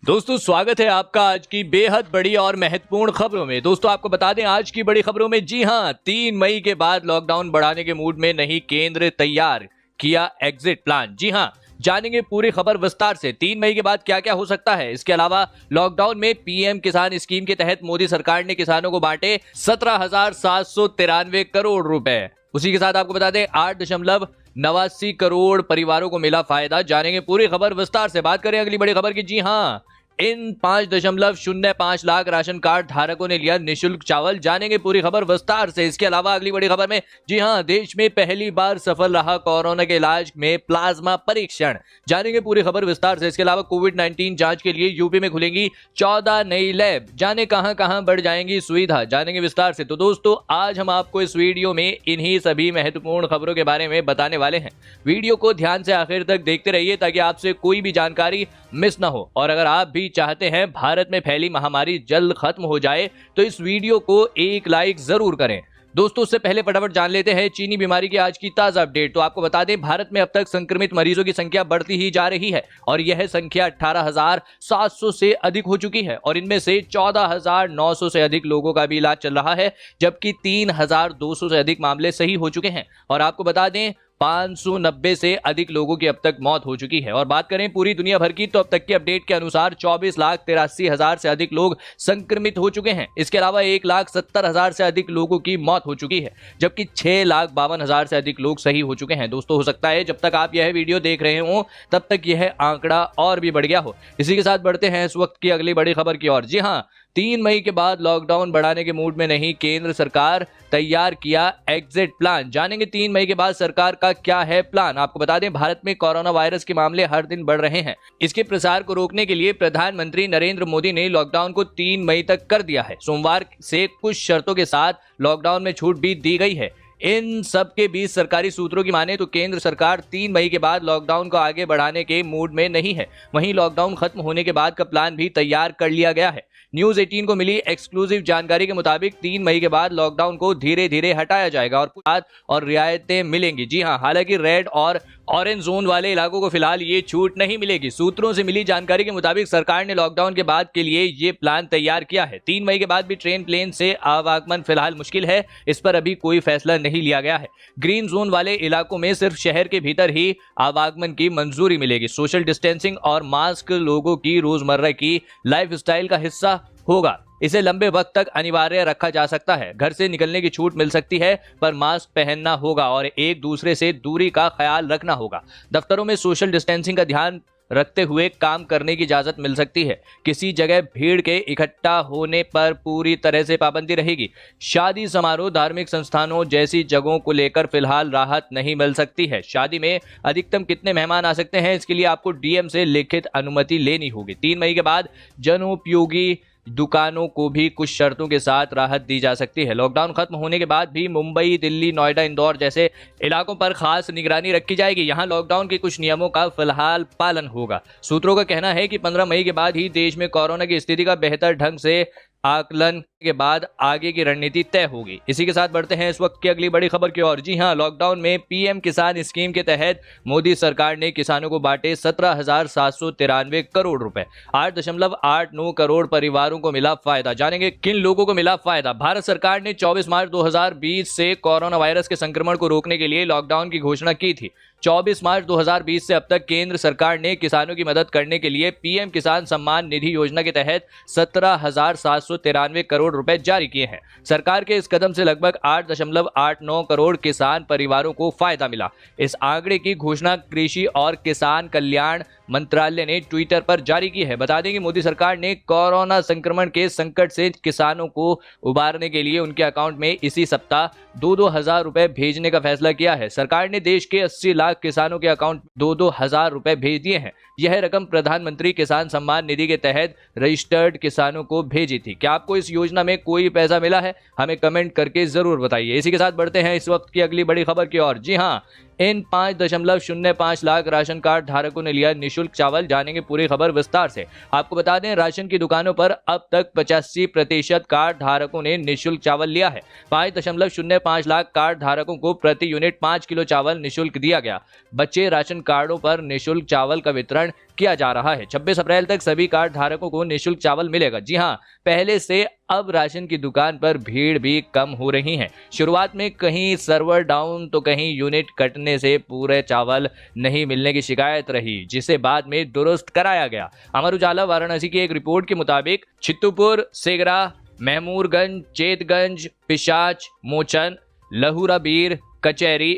दोस्तों स्वागत है आपका आज की बेहद बड़ी और महत्वपूर्ण खबरों में। दोस्तों आपको बता दें आज की बड़ी खबरों में, जी हां, 3 मई के बाद लॉकडाउन बढ़ाने के मूड में नहीं, केंद्र तैयार किया एग्जिट प्लान। जी हां, जानेंगे पूरी खबर विस्तार से। 3 मई के बाद क्या क्या हो सकता है। इसके अलावा लॉकडाउन में पीएम किसान स्कीम के तहत मोदी सरकार ने किसानों को बांटे 17,793 करोड़ रुपए। उसी के साथ आपको बता दें 8.89 करोड़ परिवारों को मिला फायदा। जानेंगे पूरी खबर विस्तार से। बात करें अगली बड़ी खबर की, जी हां, इन 5.05 लाख राशन कार्ड धारकों ने लिया निशुल्क चावल। जानेंगे पूरी खबर विस्तार से। इसके अलावा अगली बड़ी खबर में, जी हां, देश में पहली बार सफल रहा कोरोना के इलाज में प्लाज्मा परीक्षण। जानेंगे पूरी खबर विस्तार से। इसके अलावा कोविड-19 जांच के लिए यूपी में खुलेंगी 14 नई लैब। जाने कहां बढ़ जाएंगी सुविधा, जानेंगे विस्तार से। तो दोस्तों आज हम आपको इस वीडियो में इन्हीं सभी महत्वपूर्ण खबरों के बारे में बताने वाले हैं। वीडियो को ध्यान से आखिर तक देखते रहिए ताकि आपसे कोई भी जानकारी मिस ना हो। और अगर आप भी चाहते हैं भारत में फैली महामारी जल्द खत्म हो जाए तो इस वीडियो को एक लाइक जरूर करें। दोस्तों उससे पहले फटाफट जान लेते हैं चीनी बीमारी की आज की ताजा अपडेट। तो आपको बता दें भारत में अब तक संक्रमित मरीजों की संख्या बढ़ती ही जा रही है और यह संख्या 18,700 से अधिक हो चुकी है और इनमें से 14,900 से अधिक लोगों का भी इलाज चल रहा है, जबकि 3,200 से अधिक मामले सही हो चुके हैं। और आपको बता दें 590 से अधिक लोगों की अब तक मौत हो चुकी है। और बात करें पूरी दुनिया भर की तो अब तक की अपडेट के अनुसार 24,83,000 से अधिक लोग संक्रमित हो चुके हैं। इसके अलावा 1,70,000 से अधिक लोगों की मौत हो चुकी है, जबकि 6,52,000 से अधिक लोग सही हो चुके हैं। दोस्तों हो सकता है जब तक आप यह वीडियो देख रहे हो तब तक यह आंकड़ा और भी बढ़ गया हो। इसी के साथ बढ़ते हैं इस वक्त की अगली बड़ी खबर की ओर। जी हां, 3 मई के बाद लॉकडाउन बढ़ाने के मूड में नहीं, केंद्र सरकार तैयार किया एग्जिट प्लान। जानेंगे 3 मई के बाद सरकार का क्या है प्लान। आपको बता दें भारत में कोरोना वायरस के मामले हर दिन बढ़ रहे हैं। इसके प्रसार को रोकने के लिए प्रधानमंत्री नरेंद्र मोदी ने लॉकडाउन को 3 मई तक कर दिया है। सोमवार से कुछ शर्तों के साथ लॉकडाउन में छूट भी दी गई है। इन सब के बीच सरकारी सूत्रों की माने तो केंद्र सरकार 3 मई के बाद लॉकडाउन को आगे बढ़ाने के मूड में नहीं है। वहीं लॉकडाउन खत्म होने के बाद का प्लान भी तैयार कर लिया गया है। न्यूज 18 को मिली एक्सक्लूसिव जानकारी के मुताबिक 3 मई के बाद लॉकडाउन को धीरे धीरे हटाया जाएगा और कुछ और रियायतें मिलेंगी। जी हां, हालांकि रेड और ऑरेंज जोन वाले इलाकों को फिलहाल ये छूट नहीं मिलेगी। सूत्रों से मिली जानकारी के मुताबिक सरकार ने लॉकडाउन के बाद के लिए ये प्लान तैयार किया है। 3 मई के बाद भी ट्रेन प्लेन से आवागमन फिलहाल मुश्किल है, इस पर अभी कोई फैसला नहीं लिया गया है। ग्रीन जोन वाले इलाकों में सिर्फ शहर के भीतर ही आवागमन की मंजूरी मिलेगी। सोशल डिस्टेंसिंग और मास्क लोगों की रोजमर्रा की लाइफस्टाइल का हिस्सा होगा। इसे लंबे वक्त तक अनिवार्य रखा जा सकता है। घर से निकलने की छूट मिल सकती है, पर मास्क पहनना होगा और एक दूसरे से दूरी का ख्याल रखना होगा। दफ्तरों में सोशल डिस्टेंसिंग का ध्यान रखते हुए काम करने की इजाजत मिल सकती है। किसी जगह भीड़ के इकट्ठा होने पर पूरी तरह से पाबंदी रहेगी। शादी समारोह, धार्मिक संस्थानों जैसी जगहों को लेकर फिलहाल राहत नहीं मिल सकती है। शादी में अधिकतम कितने मेहमान आ सकते हैं, इसके लिए आपको डीएम से लिखित अनुमति लेनी होगी। 3 मई के बाद जनोपयोगी दुकानों को भी कुछ शर्तों के साथ राहत दी जा सकती है। लॉकडाउन खत्म होने के बाद भी मुंबई, दिल्ली, नोएडा, इंदौर जैसे इलाकों पर खास निगरानी रखी जाएगी। यहां लॉकडाउन के कुछ नियमों का फिलहाल पालन होगा। सूत्रों का कहना है कि 15 मई के बाद ही देश में कोरोना की स्थिति का बेहतर ढंग से आकलन के बाद आगे की रणनीति तय होगी। इसी के साथ बढ़ते हैं इस वक्त की अगली बड़ी खबर की ओर। जी हां, लॉकडाउन में पीएम किसान स्कीम के तहत मोदी सरकार ने किसानों को बांटे 17,793 करोड़ रुपए। 8.89 करोड़ परिवारों को मिला फायदा। जानेंगे किन लोगों को मिला फायदा। भारत सरकार ने 24 मार्च 2020 से कोरोना वायरस के संक्रमण को रोकने के लिए लॉकडाउन की घोषणा की थी। 24 मार्च 2020 से अब तक केंद्र सरकार ने किसानों की मदद करने के लिए पीएम किसान सम्मान निधि योजना के तहत 17,793 करोड़ रुपए जारी किए हैं। सरकार के इस कदम से लगभग 8.89 करोड़ किसान परिवारों को फायदा मिला। इस आंकड़े की घोषणा कृषि और किसान कल्याण मंत्रालय ने ट्विटर पर जारी की है। बता दें कि मोदी सरकार ने कोरोना संक्रमण के संकट से किसानों को उबारने के लिए उनके अकाउंट में इसी सप्ताह 2-2 हजार रुपए भेजने का फैसला किया है। सरकार ने देश के 80 लाख किसानों के अकाउंट 2-2 हजार रुपए भेज दिए हैं। यह रकम प्रधानमंत्री किसान सम्मान निधि के तहत रजिस्टर्ड किसानों को भेजी थी। क्या आपको इस योजना में कोई पैसा मिला है? हमें कमेंट करके जरूर बताइए। इसी के साथ बढ़ते हैं इस वक्त की अगली बड़ी खबर की ओर। जी हां, इन 5.05 लाख राशन कार्ड धारकों ने लिया निशुल्क चावल। जानेंगे पूरी खबर विस्तार से। आपको बता दें राशन की दुकानों पर अब तक 85% कार्ड धारकों ने निशुल्क चावल लिया है। 5.05 लाख कार्ड धारकों को प्रति यूनिट 5 किलो चावल निशुल्क दिया गया। बचे राशन कार्डों पर निशुल्क चावल का वितरण किया जा रहा है। 26 अप्रैल तक सभी कार्ड धारकों को निःशुल्क चावल मिलेगा। जी हां, पहले से अब राशन की दुकान पर भीड़ भी कम हो रही है। शुरुआत में कहीं सर्वर डाउन तो कहीं यूनिट कटने से पूरे चावल नहीं मिलने की शिकायत रही, जिसे बाद में दुरुस्त कराया गया। अमर उजाला वाराणसी की एक रिपोर्ट के मुताबिक छित्तुपुर, सेगरा, महमूरगंज, चेतगंज, पिशाच, मोचन, लहुराबीर, कचहरी,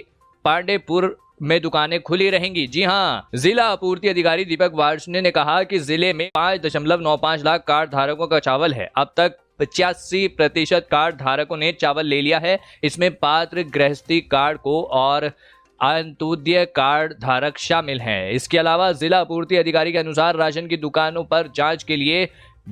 पांडेपुर में दुकानें खुली रहेंगी। जी हां, जिला आपूर्ति अधिकारी दीपक वार्ष्णेय ने कहा कि जिले में 5.95 लाख कार्ड धारकों का चावल है। अब तक 85% कार्ड धारकों ने चावल ले लिया है। इसमें पात्र गृहस्थी कार्ड को और अंत्योदय कार्ड धारक शामिल हैं। इसके अलावा जिला आपूर्ति अधिकारी के अनुसार राशन की दुकानों पर जांच के लिए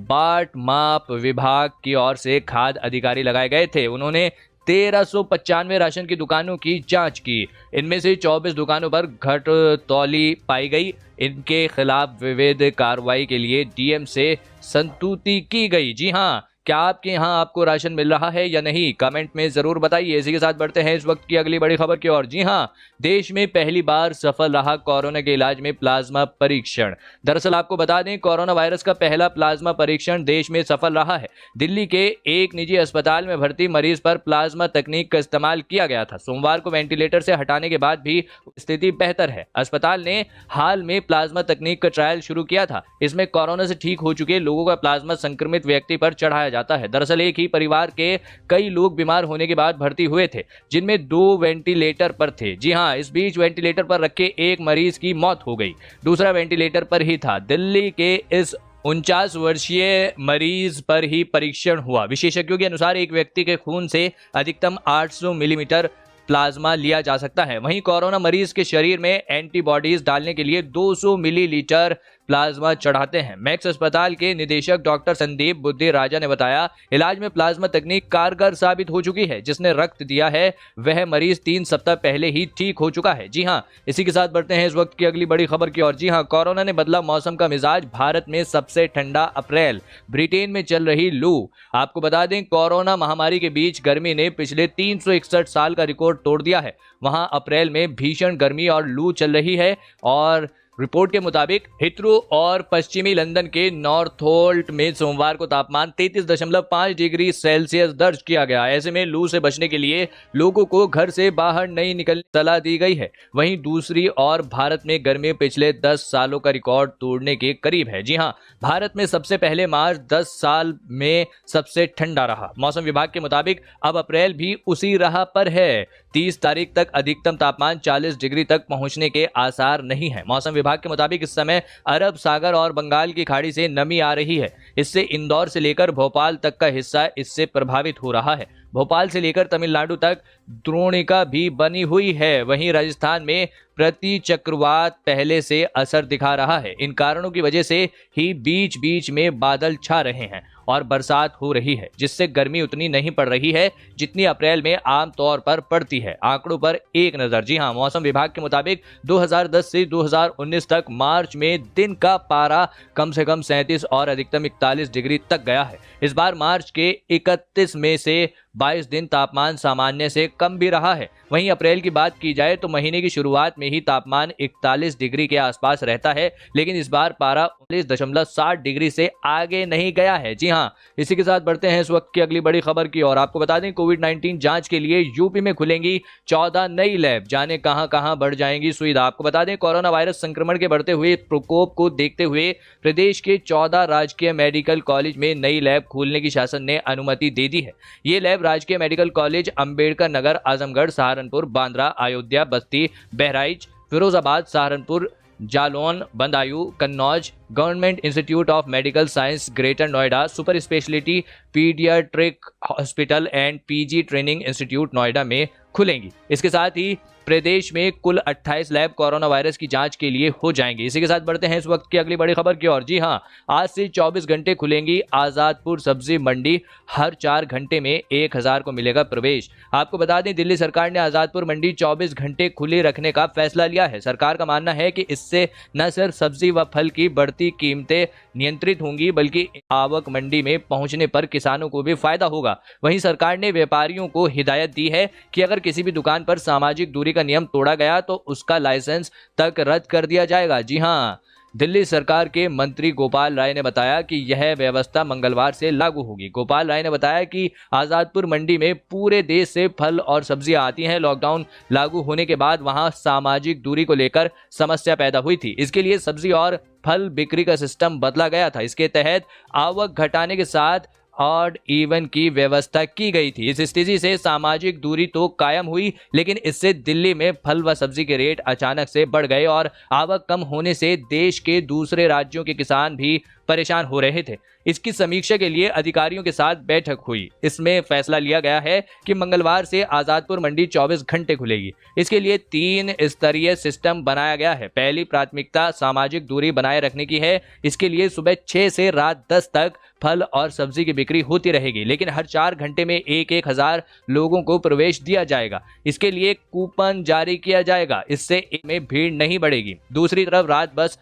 बाट माप विभाग की ओर से खाद्य अधिकारी लगाए गए थे। उन्होंने 1395 राशन की दुकानों की जांच की। इनमें से 24 दुकानों पर घटतौली पाई गई। इनके खिलाफ विविध कार्रवाई के लिए डीएम से संस्तुति की गई। जी हां, क्या आपके यहां आपको राशन मिल रहा है या नहीं, कमेंट में जरूर बताइए। इसी के साथ बढ़ते हैं इस वक्त की अगली बड़ी खबर की ओर। जी हां, देश में पहली बार सफल रहा कोरोना के इलाज में प्लाज्मा परीक्षण। दरअसल आपको बता दें, कोरोना वायरस का पहला प्लाज्मा परीक्षण देश में सफल रहा है। दिल्ली के एक निजी अस्पताल में भर्ती मरीज पर प्लाज्मा तकनीक का इस्तेमाल किया गया था। सोमवार को वेंटिलेटर से हटाने के बाद भी स्थिति बेहतर है। अस्पताल ने हाल में प्लाज्मा तकनीक का ट्रायल शुरू किया था। इसमें कोरोना से ठीक हो चुके लोगों का प्लाज्मा संक्रमित व्यक्ति पर चढ़ाया जाता है। दरअसल एक ही परिवार के कई लोग बीमार होने के बाद भर्ती हुए थे, जिनमें 2 वेंटिलेटर पर थे। जी हां, इस बीच वेंटिलेटर पर रखे एक मरीज की मौत हो गई, दूसरा वेंटिलेटर पर ही था। दिल्ली के इस 49 वर्षीय मरीज पर ही परीक्षण हुआ। विशेषज्ञों के अनुसार एक व्यक्ति के खून से अधिकतम 800 मिलीमीटर प्लाज्मा लिया जा सकता है। वहीं कोरोना मरीज के शरीर में एंटीबॉडीज डालने के लिए 200 मिलीलीटर प्लाज्मा चढ़ाते हैं। मैक्स अस्पताल के निदेशक डॉक्टर संदीप बुद्धि राजा ने बताया, इलाज में प्लाज्मा तकनीक कारगर साबित हो चुकी है। जिसने रक्त दिया है वह मरीज 3 सप्ताह पहले ही ठीक हो चुका है। जी हां, इसी के साथ बढ़ते हैं इस वक्त की अगली बड़ी खबर की ओर। जी हां, कोरोना ने बदला मौसम का मिजाज, भारत में सबसे ठंडा अप्रैल, ब्रिटेन में चल रही लू। आपको बता दें, कोरोना महामारी के बीच गर्मी ने पिछले 361 साल का रिकॉर्ड तोड़ दिया है। वहां अप्रैल में भीषण गर्मी और लू चल रही है और रिपोर्ट के मुताबिक हिथ्रो और पश्चिमी लंदन के नॉर्थहोल्ट में सोमवार को तापमान 33.5 डिग्री सेल्सियस दर्ज किया गया। ऐसे में लू से बचने के लिए लोगों को घर से बाहर नहीं निकलने की सलाह दी गई है। वहीं दूसरी ओर भारत में गर्मी पिछले 10 सालों का रिकॉर्ड तोड़ने के करीब है। जी हां, भारत में सबसे पहले मार्च 10 साल में सबसे ठंडा रहा। मौसम विभाग के मुताबिक अब अप्रैल भी उसी राह पर है। 30 तारीख तक अधिकतम तापमान 40 डिग्री तक पहुंचने के आसार नहीं है। मौसम विभाग के मुताबिक इस समय अरब सागर और बंगाल की खाड़ी से नमी आ रही है। इससे इंदौर से लेकर भोपाल तक का हिस्सा इससे प्रभावित हो रहा है। भोपाल से लेकर तमिलनाडु तक द्रोणिका भी बनी हुई है। वहीं राजस्थान में प्रति चक्रवात पहले से असर दिखा रहा है। इन कारणों की वजह से ही बीच बीच में बादल छा रहे हैं और बरसात हो रही है, जिससे गर्मी उतनी नहीं पड़ रही है जितनी अप्रैल में आमतौर पर पड़ती है। आंकड़ों पर एक नजर। जी हां, मौसम विभाग के मुताबिक 2010 से 2019 तक मार्च में दिन का पारा कम से कम 37 और अधिकतम 41 डिग्री तक गया है। इस बार मार्च के 31 में से 22 दिन तापमान सामान्य से कम भी रहा है। वहीं अप्रैल की बात की जाए तो महीने की शुरुआत में ही तापमान 41 डिग्री के आसपास रहता है, लेकिन इस बार पारा 19.7 डिग्री से आगे नहीं गया है। जी हां, इसी के साथ बढ़ते हैं इस वक्त की अगली बड़ी खबर की और। आपको बता दें, कोविड-19 जांच के लिए यूपी में खुलेंगी 14 नई लैब। जाने कहां बढ़ जाएंगी सुविधा। आपको बता दें, कोरोना वायरस संक्रमण के बढ़ते हुए प्रकोप को देखते हुए प्रदेश के 14 राजकीय मेडिकल कॉलेज में नई लैब खोलने की शासन ने अनुमति दे दी है। ये लैब राजकीय medical college Ambedkar Nagar, Azamgarh, Saharanpur, Bandra, Ayodhya, Basti, Bahraich, Firozabad, Saharanpur, Jalaun, Badaun, Kannauj, government institute of medical science greater Noida, super speciality paediatric hospital and PG training institute Noida में खुलेंगी। इसके साथ ही प्रदेश में कुल 28 लैब कोरोना वायरस की जांच के लिए हो जाएंगी। इसी के साथ बढ़ते हैं इस वक्त की अगली बड़ी खबर की ओर। जी हां, आज से 24 घंटे खुलेंगी आजादपुर सब्जी मंडी। हर 4 घंटे में 1000 को मिलेगा प्रवेश। आपको बता दें, दिल्ली सरकार ने आजादपुर मंडी 24 घंटे खुली रखने का फैसला लिया है। सरकार का मानना है कि इससे न सिर्फ सब्जी व फल की बढ़ती कीमतें नियंत्रित होंगी, बल्कि आवक मंडी में पहुंचने पर किसानों को भी फायदा होगा। वहीं सरकार ने व्यापारियों को हिदायत दी है कि अगर किसी भी दुकान पर सामाजिक दूरी का नियम तोड़ा गया तो उसका लाइसेंस तक रद्द कर दिया जाएगा। जी हां, दिल्ली सरकार के मंत्री गोपाल राय ने बताया कि यह व्यवस्था मंगलवार से लागू होगी। गोपाल राय ने बताया कि आजादपुर मंडी में पूरे देश से फल और सब्जियां आती हैं। लॉकडाउन लागू होने के बाद वहां सामाजिक दूरी को लेकर समस्या पैदा हुई थी। इसके लिए सब्जी और फल बिक्री का सिस्टम बदला गया था। इसके तहत आवक घटाने के साथ ऑड इवन की व्यवस्था की गई थी। इस स्थिति से सामाजिक दूरी तो कायम हुई, लेकिन इससे दिल्ली में फल व सब्जी के रेट अचानक से बढ़ गए और आवक कम होने से देश के दूसरे राज्यों के किसान भी परेशान हो रहे थे। इसकी समीक्षा के लिए अधिकारियों के साथ बैठक हुई। इसमें फैसला लिया गया है कि मंगलवार से आजादपुर मंडी 24 घंटे खुलेगी। इसके लिए 3 स्तरीय सिस्टम बनाया गया है। पहली प्राथमिकता सामाजिक दूरी बनाए रखने की है। इसके लिए सुबह 6 से रात 10 तक फल और सब्जी की बिक्री होती रहेगी, लेकिन हर 4 घंटे में 1-1 हजार लोगों को प्रवेश दिया जाएगा। इसके लिए कूपन जारी किया जाएगा। इससे में भीड़ नहीं बढ़ेगी। दूसरी तरफ रात बस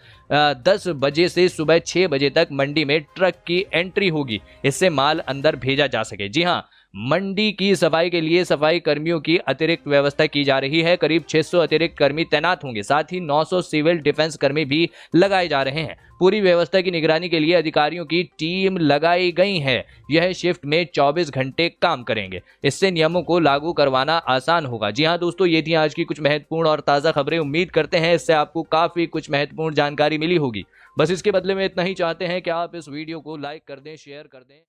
10 बजे से सुबह 6 बजे तक मंडी में ट्रक की एंट्री होगी। इससे माल अंदर भेजा जा सके। जी हां, मंडी की सफाई के लिए सफाई कर्मियों की अतिरिक्त व्यवस्था की जा रही है। करीब 600 अतिरिक्त कर्मी तैनात होंगे। साथ ही 900 सिविल डिफेंस कर्मी भी लगाए जा रहे हैं। पूरी व्यवस्था की निगरानी के लिए अधिकारियों की टीम लगाई गई है। यह शिफ्ट में 24 घंटे काम करेंगे। इससे नियमों को लागू करवाना आसान होगा। जी हां दोस्तों, ये थी आज की कुछ महत्वपूर्ण और ताज़ा खबरें। उम्मीद करते हैं इससे आपको काफ़ी कुछ महत्वपूर्ण जानकारी मिली होगी। बस इसके बदले में इतना ही चाहते हैं कि आप इस वीडियो को लाइक कर दें, शेयर कर दें।